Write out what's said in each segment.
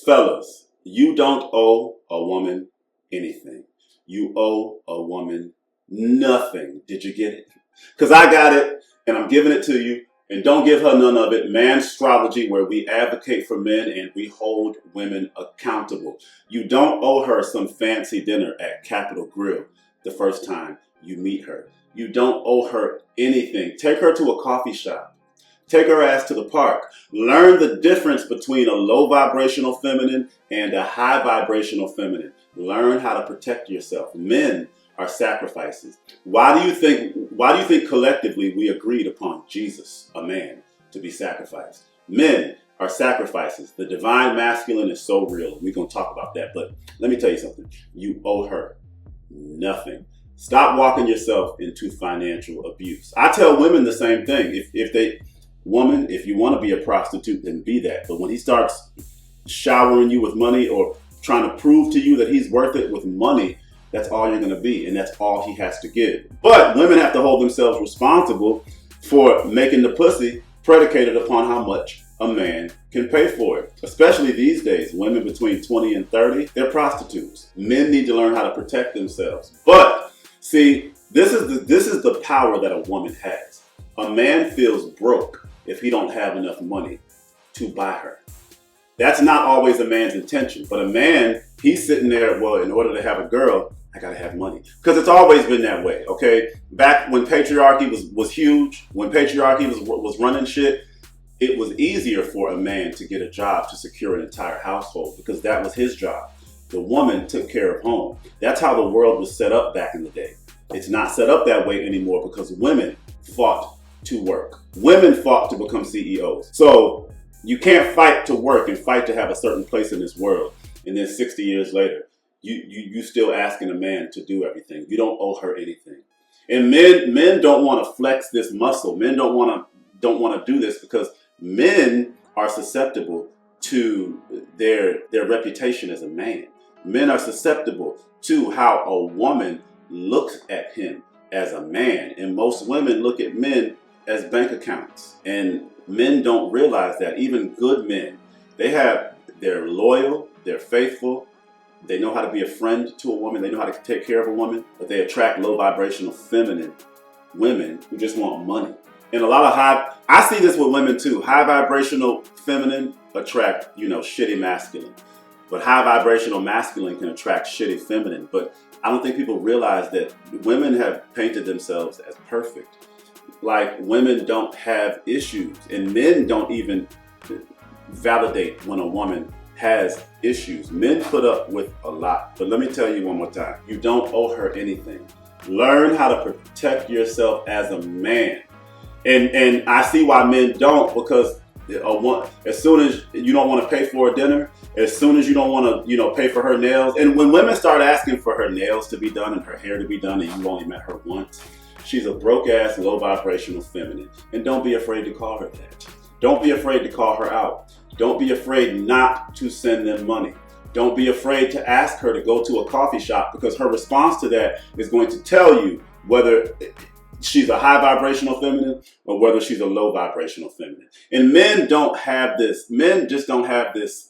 Fellas, you don't owe a woman anything. You owe a woman nothing. Did you get it? Because I got it, and I'm giving it to you. And don't give her none of it. Manstrology, where we advocate for men and we hold women accountable. You don't owe her some fancy dinner at Capitol Grill the first time you meet her. You don't owe her anything. Take her to a coffee shop. Take her ass to the park. Learn the difference between a low vibrational feminine and a high vibrational feminine. Learn how to protect yourself. Men are sacrifices. Why do you think collectively we agreed upon Jesus, a man, to be sacrificed? Men are sacrifices. The divine masculine is so real. We're going to talk about that. But let me tell you something. You owe her nothing. Stop walking yourself into financial abuse. I tell women the same thing. If you want to be a prostitute, then be that. But when he starts showering you with money or trying to prove to you that he's worth it with money, that's all you're going to be, and that's all he has to give. But women have to hold themselves responsible for making the pussy predicated upon how much a man can pay for it. Especially these days, women between 20 and 30, they're prostitutes. Men need to learn how to protect themselves. But see, this is the power that a woman has. A man feels broke if he don't have enough money to buy her. That's not always a man's intention, but a man, he's sitting there, well, in order to have a girl, I gotta have money. Because it's always been that way, okay? Back when patriarchy was huge, when patriarchy was running shit, it was easier for a man to get a job to secure an entire household because that was his job. The woman took care of home. That's how the world was set up back in the day. It's not set up that way anymore because women fought to work. Women fought to become CEOs. So you can't fight to work and fight to have a certain place in this world. And then 60 years later, you still asking a man to do everything. You don't owe her anything. And men don't want to flex this muscle. Men don't want to do this because men are susceptible to their reputation as a man. Men are susceptible to how a woman looks at him as a man. And most women look at men as bank accounts. And men don't realize that. Even good men, they're loyal, they're faithful, they know how to be a friend to a woman, they know how to take care of a woman, but they attract low vibrational feminine women who just want money. And a lot of I see this with women too. High vibrational feminine attract, shitty masculine. But high vibrational masculine can attract shitty feminine. But I don't think people realize that women have painted themselves as perfect. Like, women don't have issues, and men don't even validate when a woman has issues. Men put up with a lot. But let me tell you one more time, you don't owe her anything. Learn how to protect yourself as a man. And I see why men don't, because as soon as you don't want to pay for a dinner, as soon as you don't want to, pay for her nails, and when women start asking for her nails to be done and her hair to be done, and you only met her once, she's a broke ass, low vibrational feminine. And don't be afraid to call her that. Don't be afraid to call her out. Don't be afraid not to send them money. Don't be afraid to ask her to go to a coffee shop, because her response to that is going to tell you whether she's a high vibrational feminine or whether she's a low vibrational feminine. And men don't have this. Men just don't have this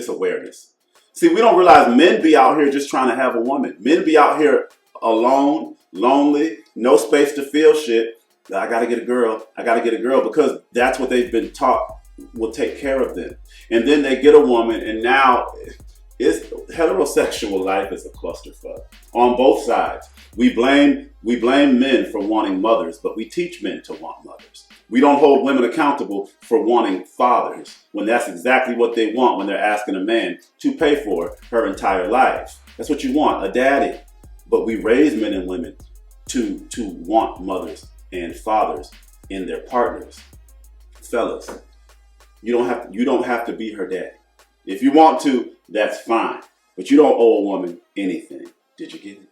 awareness. See, we don't realize men be out here just trying to have a woman. Men be out here alone, lonely, no space to feel shit. I gotta get a girl. I gotta get a girl, because that's what they've been taught will take care of them. And then they get a woman, and now heterosexual life is a clusterfuck on both sides. We blame men for wanting mothers, but we teach men to want mothers. We don't hold women accountable for wanting fathers, when that's exactly what they want when they're asking a man to pay for her entire life. That's what you want, a daddy. But we raise men and women to want mothers and fathers in their partners. Fellas, you don't have to be her daddy. If you want to, that's fine. But you don't owe a woman anything. Did you get it?